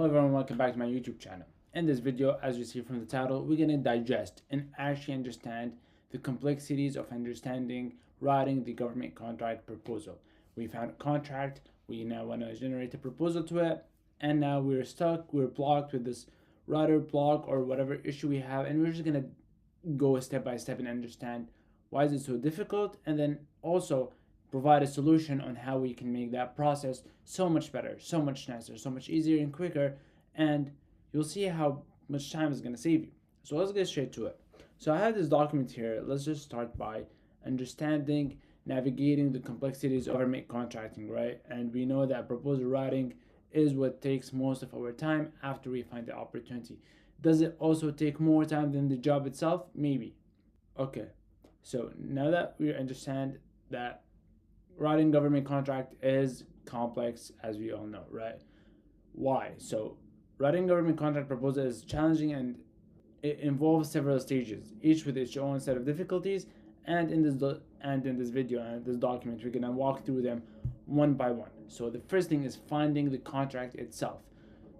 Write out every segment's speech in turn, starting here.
Hello everyone, welcome back to my YouTube channel. In this video, as you see from the title, we're going to digest and actually understand the complexities of understanding writing the government contract proposal. We found a contract, we now want to generate a proposal to it, and now we're stuck, we're blocked with this writer block or whatever issue we have, and we're just going to go step by step and understand why is it so difficult, and then also provide a solution on how we can make that process so much better, so much nicer, so much easier and quicker, and you'll see how much time is going to save you. So let's get straight to it. So I have this document here. Let's just start by understanding navigating the complexities of government contracting, right? And we know that proposal writing is what takes most of our time after we find the opportunity. Does it also take more time than the job itself? Maybe. Okay, so now that we understand that writing government contract is complex, as we all know, right? Why? So writing government contract proposal is challenging and it involves several stages, each with its own set of difficulties. And in this video and this document, we're gonna walk through them one by one. So the first thing is finding the contract itself.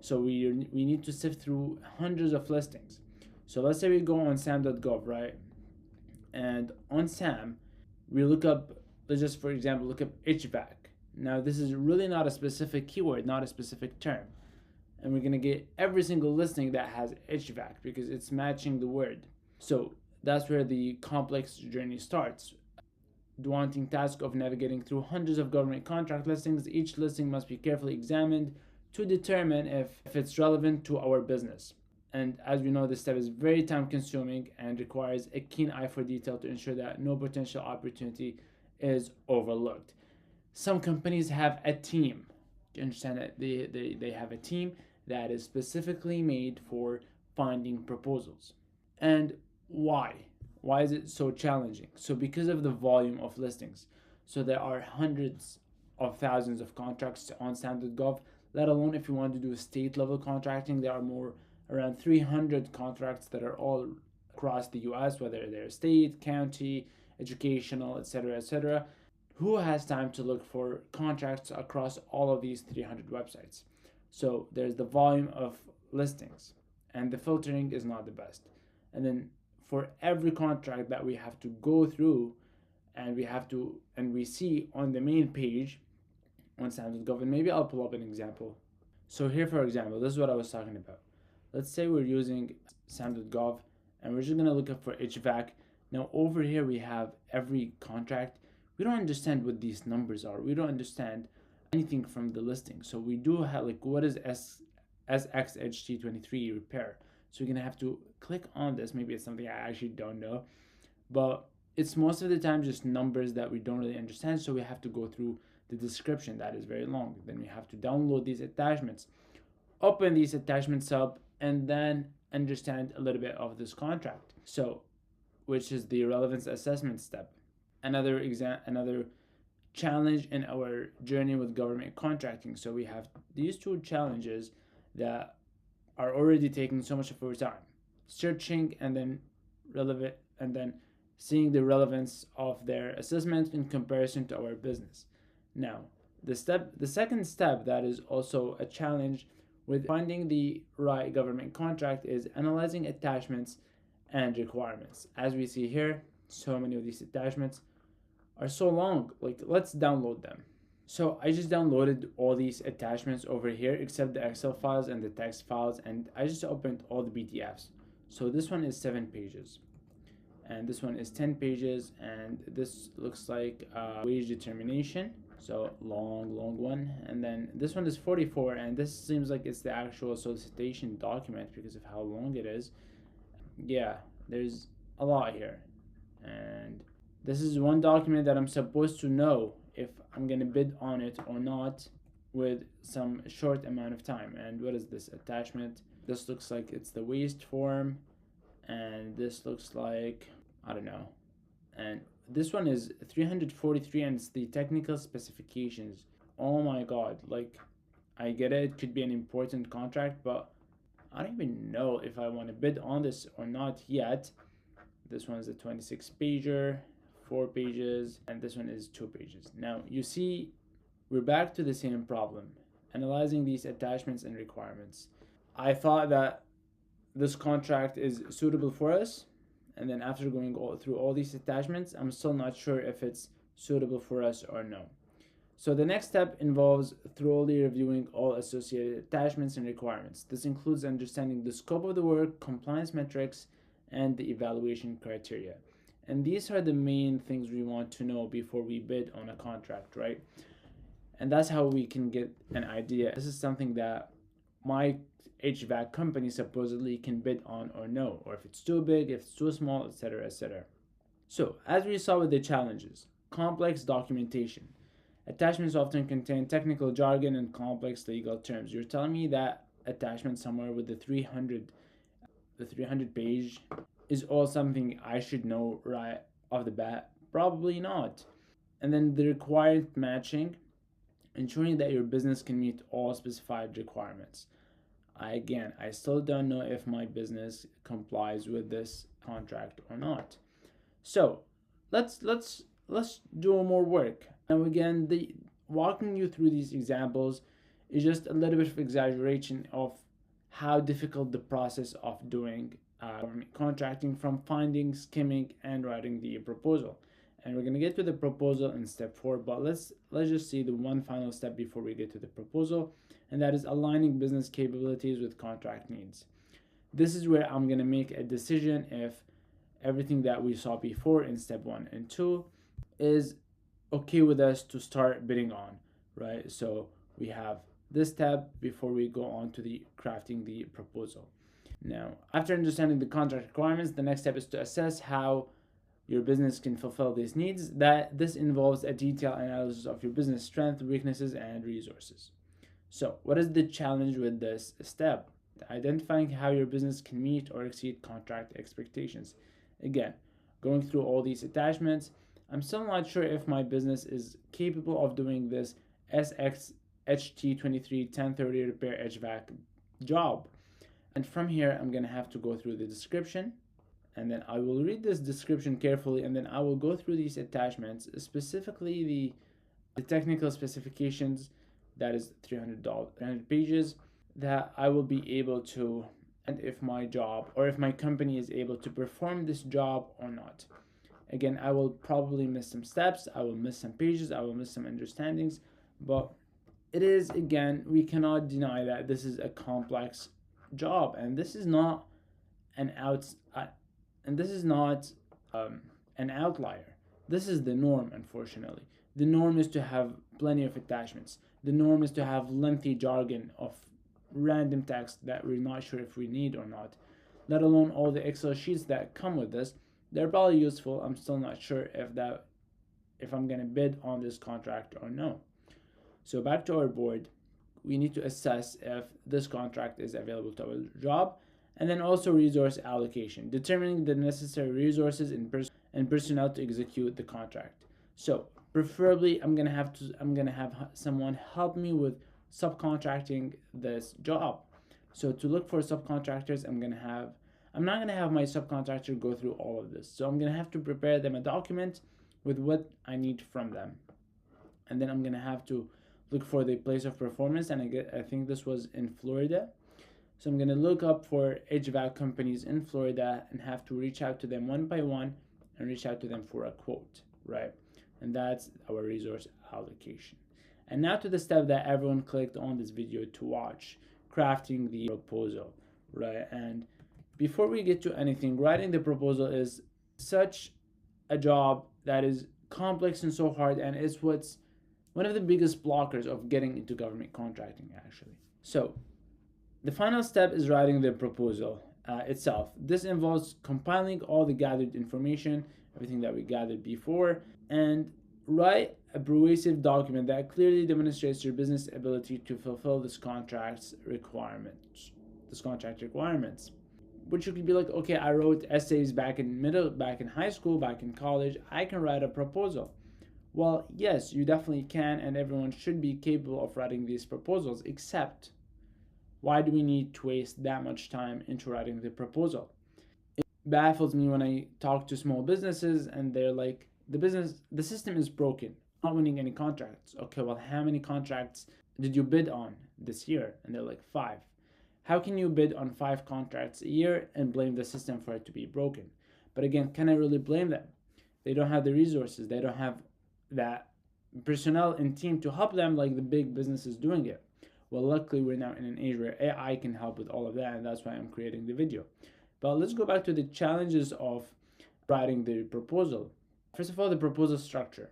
So we need to sift through hundreds of listings. So let's say we go on sam.gov, right? And on sam, we look up, let's just for example look up HVAC. Now this is really not a specific keyword, not a specific term, and we're gonna get every single listing that has HVAC because it's matching the word. So that's where the complex journey starts. Daunting task of navigating through hundreds of government contract listings. Each listing must be carefully examined to determine if it's relevant to our business. And as we know, this step is very time consuming and requires a keen eye for detail to ensure that no potential opportunity is overlooked. Some companies have a team. You understand that they have a team that is specifically made for finding proposals. And why? Why is it so challenging? So because of the volume of listings. So there are hundreds of thousands of contracts on sam.gov, let alone if you want to do state level contracting, there are more around 300 contracts that are all across the US, whether they're state, county, educational, etc., etc. Who has time to look for contracts across all of these 300 websites? So there's the volume of listings, and the filtering is not the best. And then for every contract that we have to go through, and we see on the main page on sam.gov, and maybe I'll pull up an example. So here, for example, this is what I was talking about. Let's say we're using sam.gov and we're just gonna look up for HVAC. Now over here we have every contract. We don't understand what these numbers are. We don't understand anything from the listing. So we do have like, what is SXHT23 repair? So we're gonna have to click on this. Maybe it's something I actually don't know, but it's most of the time just numbers that we don't really understand. So we have to go through the description that is very long. Then we have to download these attachments, open these attachments up, and then understand a little bit of this contract. So, which is the relevance assessment step. Another challenge in our journey with government contracting. So we have these two challenges that are already taking so much of our time. Searching and then seeing the relevance of their assessment in comparison to our business. Now, the second step that is also a challenge with finding the right government contract is analyzing attachments and requirements. As we see here, so many of these attachments are so long. Like, let's download them. So I just downloaded all these attachments over here except the Excel files and the text files, and I just opened all the PDFs. So this one is 7 pages and this one is 10 pages, and this looks like wage determination. So long one. And then this one is 44, and this seems like it's the actual solicitation document because of how long it is. Yeah, there's a lot here. And this is one document that I'm supposed to know if I'm gonna bid on it or not with some short amount of time. And what is this attachment? This looks like it's the waste form, and this looks like, I don't know. And this one is 343, and it's the technical specifications. Oh my god, like, I get it could be an important contract, but I don't even know if I want to bid on this or not yet. This one is a 26 pager, 4 pages, and this one is 2 pages. Now you see, we're back to the same problem, analyzing these attachments and requirements. I thought that this contract is suitable for us, and then after going through all these attachments, I'm still not sure if it's suitable for us or no. So the next step involves thoroughly reviewing all associated attachments and requirements. This includes understanding the scope of the work, compliance metrics, and the evaluation criteria. And these are the main things we want to know before we bid on a contract, right? And that's how we can get an idea. This is something that my HVAC company supposedly can bid on or no, or if it's too big, if it's too small, etc., etc. So, as we saw with the challenges, complex documentation. Attachments often contain technical jargon and complex legal terms. You're telling me that attachment somewhere with the 300 page is all something I should know right off the bat? Probably not. And then the required matching, ensuring that your business can meet all specified requirements. I still don't know if my business complies with this contract or not. So let's do more work. And again, the walking you through these examples is just a little bit of exaggeration of how difficult the process of doing contracting, from finding, skimming, and writing the proposal. And we're gonna get to the proposal in step 4, but let's just see the one final step before we get to the proposal, and that is aligning business capabilities with contract needs. This is where I'm gonna make a decision if everything that we saw before in step 1 and 2 is okay with us to start bidding on, right? So we have this step before we go on to the crafting the proposal. Now, after understanding the contract requirements, the next step is to assess how your business can fulfill these needs. This involves a detailed analysis of your business strengths, weaknesses, and resources. So, what is the challenge with this step? Identifying how your business can meet or exceed contract expectations. Again, going through all these attachments, I'm still not sure if my business is capable of doing this SXHT23 1030 repair HVAC job. And from here, I'm going to have to go through the description, and then I will read this description carefully, and then I will go through these attachments, specifically the technical specifications, that is 300 pages, that I will be able to, and if my job or if my company is able to perform this job or not. Again, I will probably miss some steps, I will miss some pages, I will miss some understandings, but it is, again, we cannot deny that this is a complex job, and this is not an an outlier. This is the norm, unfortunately. The norm is to have plenty of attachments. The norm is to have lengthy jargon of random text that we're not sure if we need or not, let alone all the Excel sheets that come with this. They're probably useful. I'm still not sure if I'm gonna bid on this contract or no. So back to our board, we need to assess if this contract is available to our job, and then also resource allocation, determining the necessary resources and personnel to execute the contract. So preferably, I'm gonna have someone help me with subcontracting this job. So to look for subcontractors, I'm not gonna have my subcontractor go through all of this. So I'm gonna have to prepare them a document with what I need from them, and then I'm gonna have to look for the place of performance, and I think this was in Florida. So I'm gonna look up for HVAC companies in Florida and have to reach out to them one by one and reach out to them for a quote, right? And that's our resource allocation. And now to the step that everyone clicked on this video to watch, crafting the proposal, right? And before we get to anything, writing the proposal is such a job that is complex and so hard, and it's what's one of the biggest blockers of getting into government contracting, actually. So the final step is writing the proposal itself. This involves compiling all the gathered information, everything that we gathered before, and write a persuasive document that clearly demonstrates your business ability to fulfill this contract requirements. Which you could be like, okay, I wrote essays back in high school, back in college, I can write a proposal. Well, yes, you definitely can, and everyone should be capable of writing these proposals, except why do we need to waste that much time into writing the proposal? It baffles me when I talk to small businesses and they're like, the system is broken, not winning any contracts. Okay, well, how many contracts did you bid on this year? And they're like, 5. How can you bid on 5 contracts a year and blame the system for it to be broken? But again, can I really blame them? They don't have the resources. They don't have that personnel and team to help them like the big businesses doing it. Well, luckily we're now in an age where AI can help with all of that, and that's why I'm creating the video. But let's go back to the challenges of writing the proposal. First of all, the proposal structure.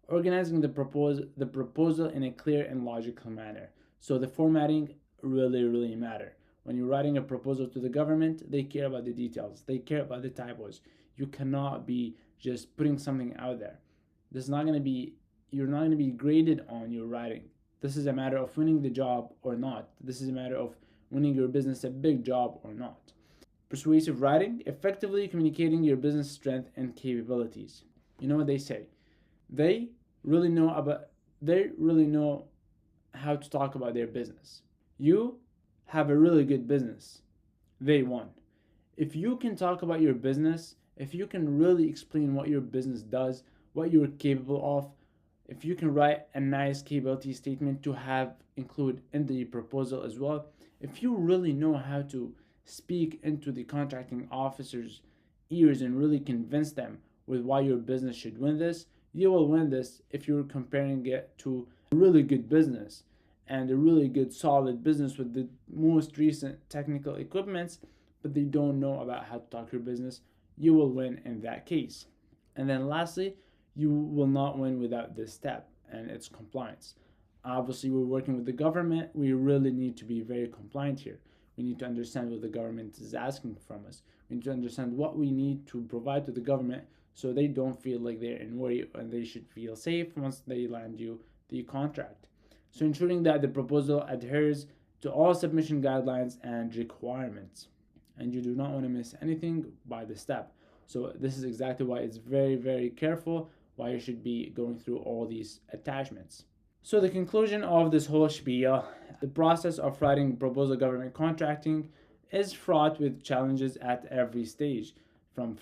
Organizing the proposal in a clear and logical manner. So the formatting really matter. When you're writing a proposal to the government, they care about the details. They care about the typos. You cannot be just putting something out there. This is not going to be, you're not going to be graded on your writing. This is a matter of winning the job or not. This is a matter of winning your business a big job or not. Persuasive writing, effectively communicating your business strength and capabilities. You know what they say? They really know how to talk about their business. You have a really good business. They won. If you can talk about your business, if you can really explain what your business does, what you're capable of, if you can write a nice capability statement to have include in the proposal as well, if you really know how to speak into the contracting officer's ears and really convince them with why your business should win this, you will win this if you're comparing it to a really good business and a really good solid business with the most recent technical equipments, but they don't know about how to talk your business. You will win in that case. And then lastly, you will not win without this step, and it's compliance. Obviously, we're working with the government. We really need to be very compliant here. We need to understand what the government is asking from us. We need to understand what we need to provide to the government so they don't feel like they're in worry, and they should feel safe once they land you the contract. So ensuring that the proposal adheres to all submission guidelines and requirements. And you do not want to miss anything by the step. So this is exactly why it's very careful, why you should be going through all these attachments. So the conclusion of this whole spiel, the process of writing proposal government contracting is fraught with challenges at every stage, from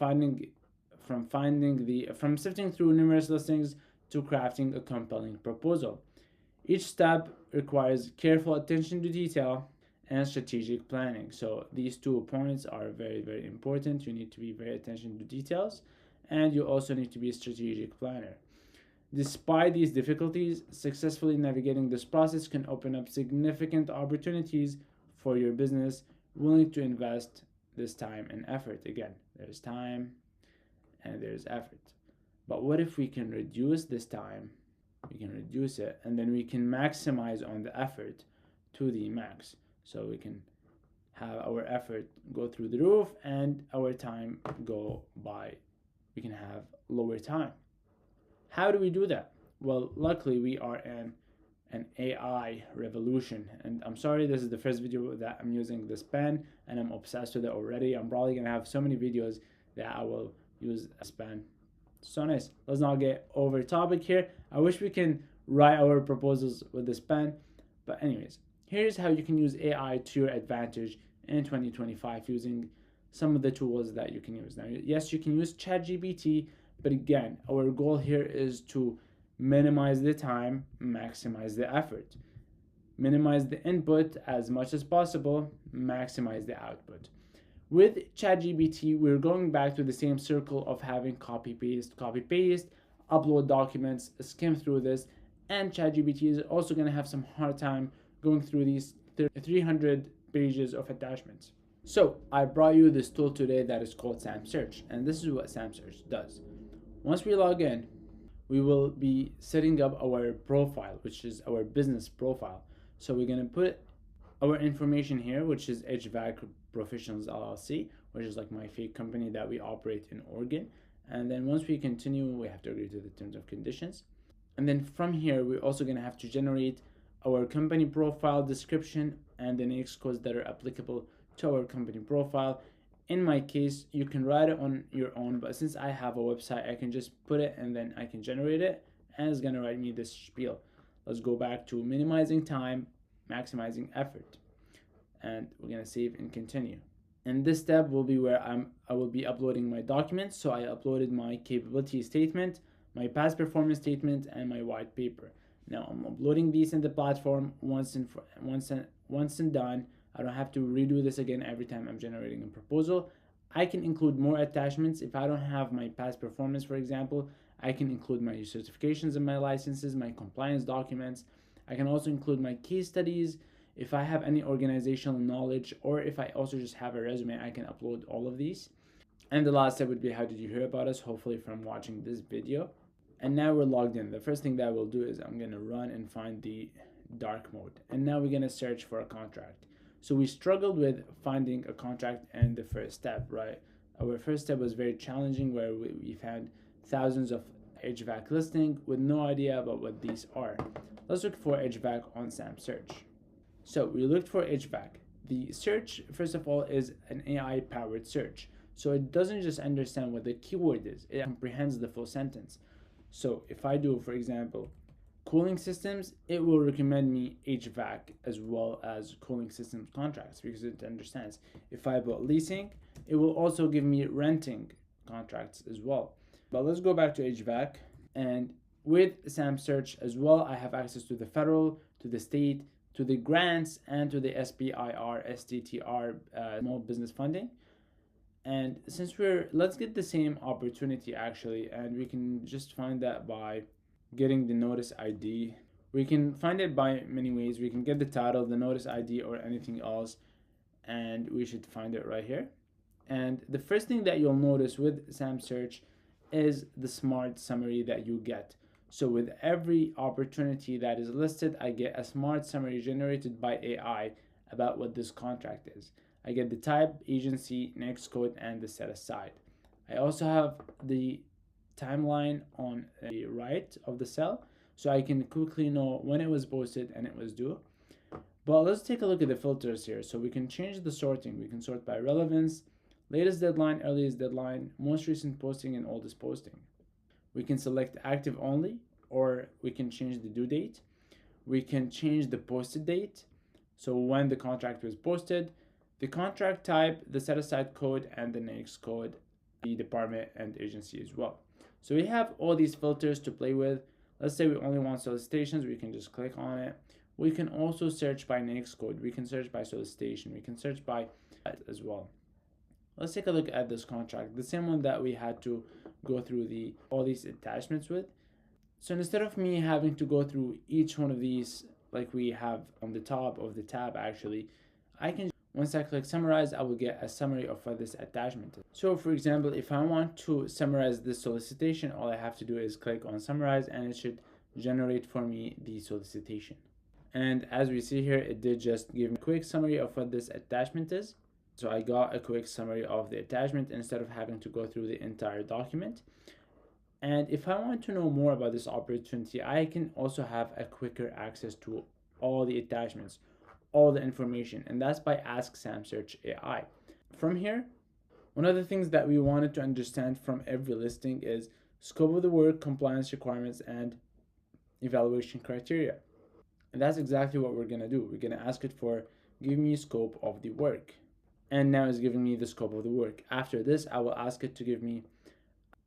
sifting through numerous listings to crafting a compelling proposal. Each step requires careful attention to detail and strategic planning. So these 2 points are very important. You need to be very attention to details, and you also need to be a strategic planner. Despite these difficulties, successfully navigating this process can open up significant opportunities for your business willing to invest this time and effort. Again, there's time and there's effort. But what if we can reduce this time? We can reduce it, and then we can maximize on the effort to the max. So we can have our effort go through the roof and our time go by. We can have lower time. How do we do that? Well, luckily we are in an AI revolution, and I'm sorry this is the first video that I'm using this pen and I'm obsessed with it already. I'm probably gonna have so many videos that I will use this pen. So nice. Let's not get over topic here. I wish we can write our proposals with this pen, but anyways, here's how you can use AI to your advantage in 2025 using some of the tools that you can use. Now, yes, you can use ChatGPT, but again, our goal here is to minimize the time, maximize the effort. Minimize the input as much as possible, maximize the output. With ChatGPT, we're going back to the same circle of having copy paste, upload documents, skim through this, and ChatGPT is also going to have some hard time going through these 300 pages of attachments. So I brought you this tool today that is called SamSearch, and this is what SamSearch does. Once we log in, we will be setting up our profile, which is our business profile. So we're going to put our information here, which is HVAC Professionals LLC, which is like my fake company that we operate in Oregon. And then once we continue, we have to agree to the terms of conditions. And then from here, we're also going to have to generate our company profile description and the NAICS codes that are applicable to our company profile. In my case, you can write it on your own, but since I have a website, I can just put it and then I can generate it, and it's gonna write me this spiel. Let's go back to minimizing time, maximizing effort, and we're gonna save and continue. And this step will be where I will be uploading my documents. So I uploaded my capability statement, my past performance statement, and my white paper. Now I'm uploading these in the platform. Once and done, I don't have to redo this again every time I'm generating a proposal. I can include more attachments. If I don't have my past performance, for example, I can include my certifications and my licenses, my compliance documents. I can also include my case studies. If I have any organizational knowledge, or if I also just have a resume, I can upload all of these. And the last step would be, how did you hear about us? Hopefully from watching this video. And now we're logged in. The first thing that we'll do is I'm gonna run and find the dark mode. And now we're gonna search for a contract. So we struggled with finding a contract in the first step, right? Our first step was very challenging, where we found thousands of HVAC listing with no idea about what these are. Let's look for HVAC on SAM search. So we looked for HVAC. The search, first of all, is an AI powered search. So it doesn't just understand what the keyword is, it comprehends the full sentence. So if I do, for example, cooling systems, it will recommend me HVAC as well as cooling systems contracts, because it understands. If I put leasing, it will also give me renting contracts as well. But let's go back to HVAC. And with SAM search as well, I have access to the federal, to the state, to the grants, and to the SBIR, STTR, small business funding. And since let's get the same opportunity actually, and we can just find that by getting the notice ID. We can find it by many ways. We can get the title, the notice ID, or anything else, and we should find it right here. And the first thing that you'll notice with SAM search is the smart summary that you get. So with every opportunity that is listed, I get a smart summary generated by AI about what this contract is. I get the type, agency, next code, and the set aside. I also have the timeline on the right of the cell, so I can quickly know when it was posted and it was due. But let's take a look at the filters here. So we can change the sorting. We can sort by relevance, latest deadline, earliest deadline, most recent posting, and oldest posting. We can select active only, or we can change the due date. We can change the posted date, so when the contract was posted, the contract type, the set aside code, and the next code, the department and agency as well. So we have all these filters to play with. Let's say we only want solicitations, we can just click on it. We can also search by next code. We can search by solicitation. We can search by as well. Let's take a look at this contract, the same one that we had to go through all these attachments with. So instead of me having to go through each one of these like we have on the top of the tab, actually, I can, once I click summarize, I will get a summary of what this attachment is. So for example, if I want to summarize this solicitation, all I have to do is click on summarize, and it should generate for me the solicitation. And as we see here, it did just give me a quick summary of what this attachment is. So I got a quick summary of the attachment instead of having to go through the entire document. And if I want to know more about this opportunity, I can also have a quicker access to all the attachments, all the information, and that's by Ask SAM Search AI. From here, one of the things that we wanted to understand from every listing is scope of the work, compliance requirements, and evaluation criteria. And that's exactly what we're gonna do. We're gonna ask it for, give me scope of the work. And now it's giving me the scope of the work. After this, I will ask it to give me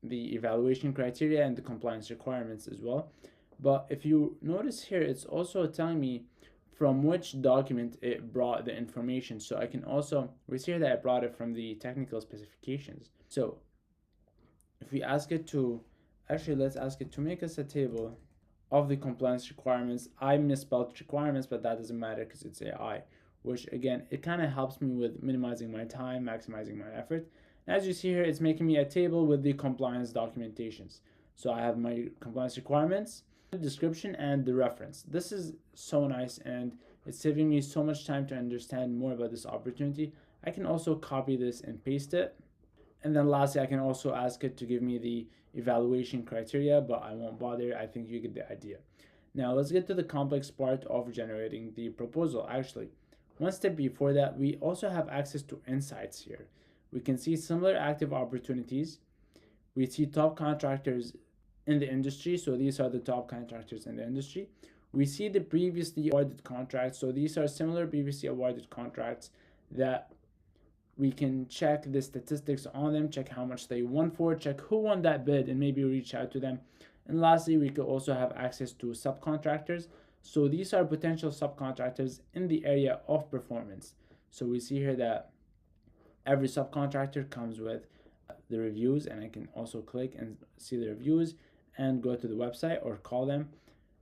the evaluation criteria and the compliance requirements as well. But if you notice here, it's also telling me from which document it brought the information. So I can also, we see here that I brought it from the technical specifications. So if we ask it to, actually let's ask it to make us a table of the compliance requirements. I misspelled requirements, but that doesn't matter because it's AI, which again, it kind of helps me with minimizing my time, maximizing my effort. As you see here, it's making me a table with the compliance documentations. So I have my compliance requirements, the description, and the reference. This is so nice, and it's saving me so much time to understand more about this opportunity. I can also copy this and paste it. And then lastly, I can also ask it to give me the evaluation criteria, but I won't bother. I think you get the idea. Now let's get to the complex part of generating the proposal. Actually, one step before that, we also have access to insights here. We can see similar active opportunities. We see top contractors in the industry. So these are the top contractors in the industry. We see the previously awarded contracts. So these are similar previously awarded contracts that we can check the statistics on them, check how much they won for, check who won that bid, and maybe reach out to them And lastly, we could also have access to subcontractors. So these are potential subcontractors in the area of performance. So we see here that every subcontractor comes with the reviews, and I can also click and see the reviews and go to the website or call them,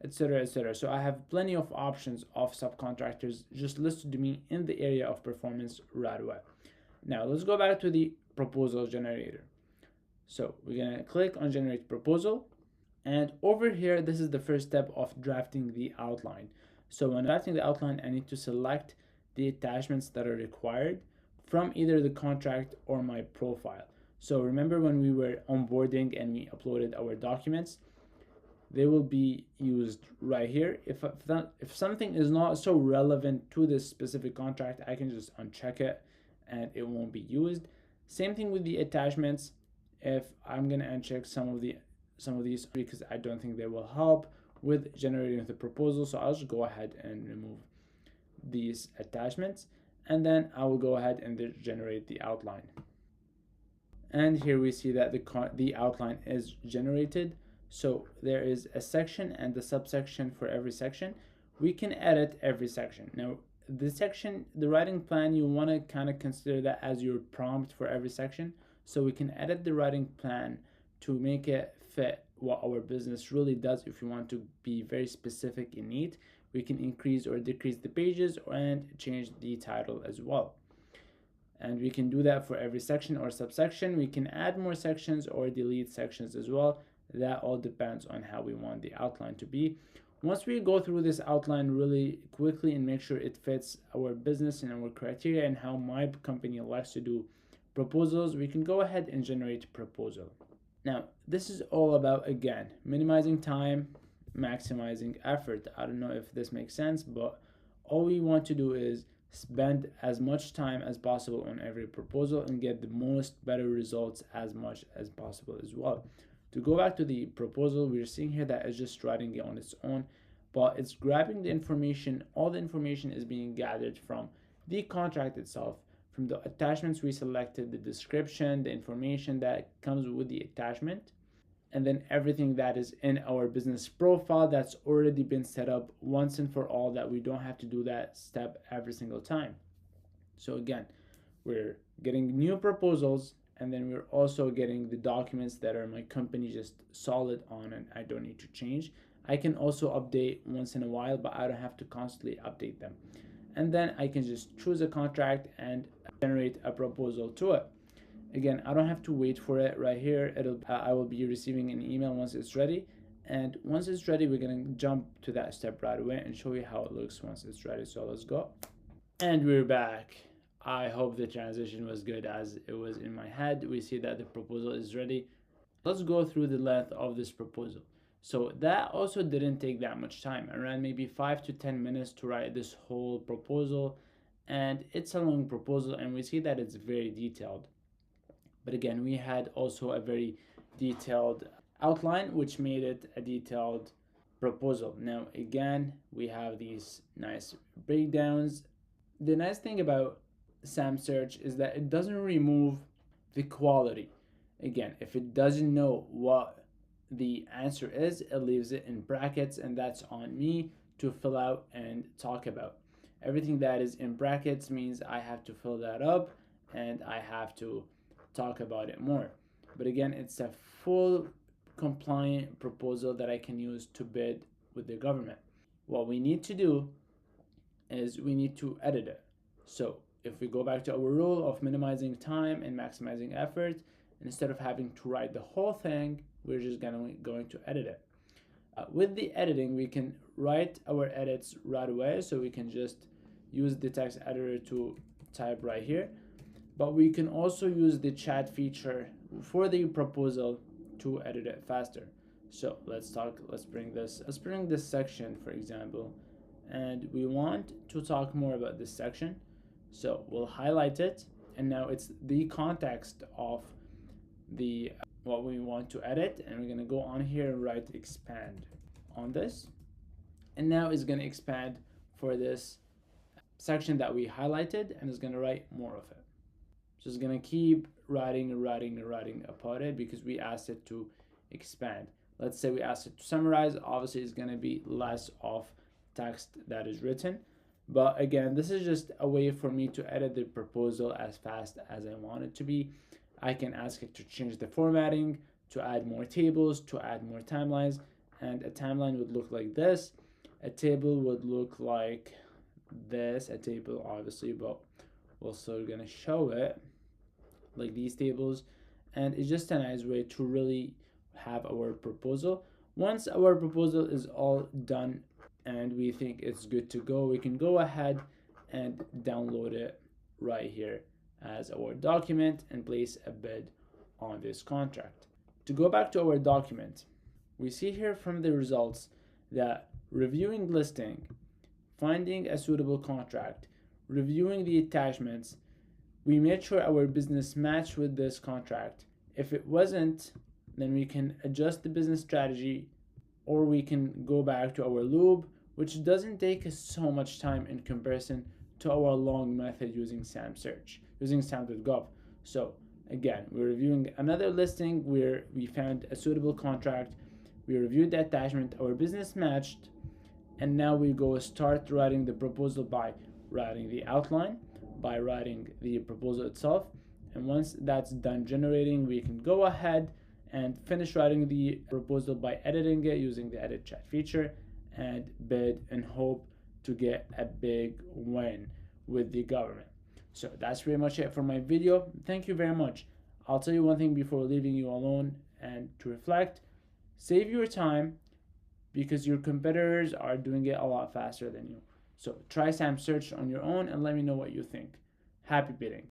etc., etc. So I have plenty of options of subcontractors just listed to me in the area of performance right away. Now let's go back to the proposal generator. So we're gonna click on generate proposal, and over here this is the first step of drafting the outline. So when drafting the outline, I need to select the attachments that are required from either the contract or my profile. So remember when we were onboarding and we uploaded our documents, they will be used right here. If something is not so relevant to this specific contract, I can just uncheck it and it won't be used. Same thing with the attachments. If I'm gonna uncheck some of these because I don't think they will help with generating the proposal, so I'll just go ahead and remove these attachments, and then I will go ahead and generate the outline. And here we see that the outline is generated. So there is a section and a subsection for every section. We can edit every section. Now the section, the writing plan, you want to kind of consider that as your prompt for every section. So we can edit the writing plan to make it fit what our business really does. If you want to be very specific and neat, we can increase or decrease the pages and change the title as well. And we can do that for every section or subsection. We can add more sections or delete sections as well. That all depends on how we want the outline to be. Once we go through this outline really quickly and make sure it fits our business and our criteria and how my company likes to do proposals, we can go ahead and generate a proposal. Now, this is all about, again, minimizing time, maximizing effort. I don't know if this makes sense, but all we want to do is spend as much time as possible on every proposal and get the most better results as much as possible as well. To go back to the proposal, we're seeing here that it's just writing it on its own, but it's grabbing the information. All the information is being gathered from the contract itself, from the attachments we selected, the description, the information that comes with the attachment, and then everything that is in our business profile that's already been set up once and for all, that we don't have to do that step every single time. So again, we're getting new proposals, and then we're also getting the documents that are my company just solid on and I don't need to change. I can also update once in a while, but I don't have to constantly update them. And then I can just choose a contract and generate a proposal to it. Again, I don't have to wait for it right here. I will be receiving an email once it's ready. And once it's ready, we're gonna jump to that step right away and show you how it looks once it's ready. So let's go. And we're back. I hope the transition was good as it was in my head. We see that the proposal is ready. Let's go through the length of this proposal. So that also didn't take that much time, around maybe 5 to 10 minutes to write this whole proposal. And it's a long proposal, and we see that it's very detailed. But again, we had also a very detailed outline, which made it a detailed proposal. Now, again, we have these nice breakdowns. The nice thing about SAM search is that it doesn't remove the quality. Again, if it doesn't know what the answer is, it leaves it in brackets, and that's on me to fill out and talk about. Everything that is in brackets means I have to fill that up and I have to talk about it more. But again, it's a full compliant proposal that I can use to bid with the government. What we need to do is we need to edit it. So if we go back to our rule of minimizing time and maximizing effort, instead of having to write the whole thing, we're just going to edit it. With the editing, we can write our edits right away, so we can just use the text editor to type right here. But we can also use the chat feature for the proposal to edit it faster. So let's bring this section, for example, and we want to talk more about this section. So we'll highlight it, and now it's the context of the what we want to edit, and we're gonna go on here and write expand on this, and now it's gonna expand for this section that we highlighted, and it's gonna write more of it. So it's gonna keep writing about it because we asked it to expand. Let's say we ask it to summarize. Obviously, it's going to be less of text that is written. But again, this is just a way for me to edit the proposal as fast as I want it to be. I can ask it to change the formatting, to add more tables, to add more timelines. And a timeline would look like this. A table would look like this. A table, obviously, but we're still going to show it like these tables. And it's just a nice way to really have our proposal. Once our proposal is all done and we think it's good to go, we can go ahead and download it right here as our document and place a bid on this contract. To go back to our document, we see here from the results that reviewing listing, finding a suitable contract, reviewing the attachments, we made sure our business matched with this contract. If it wasn't, then we can adjust the business strategy, or we can go back to our loop, which doesn't take us so much time in comparison to our long method using SAM-search, using SAM.gov. So again, we're reviewing another listing where we found a suitable contract, we reviewed the attachment, our business matched, and now we go start writing the proposal by writing the outline, by writing the proposal itself. And once that's done generating, we can go ahead and finish writing the proposal by editing it using the edit chat feature and bid and hope to get a big win with the government. So that's pretty much it for my video. Thank you very much. I'll tell you one thing before leaving you alone and to reflect. Save your time because your competitors are doing it a lot faster than you. So try SAM search on your own and let me know what you think. Happy bidding.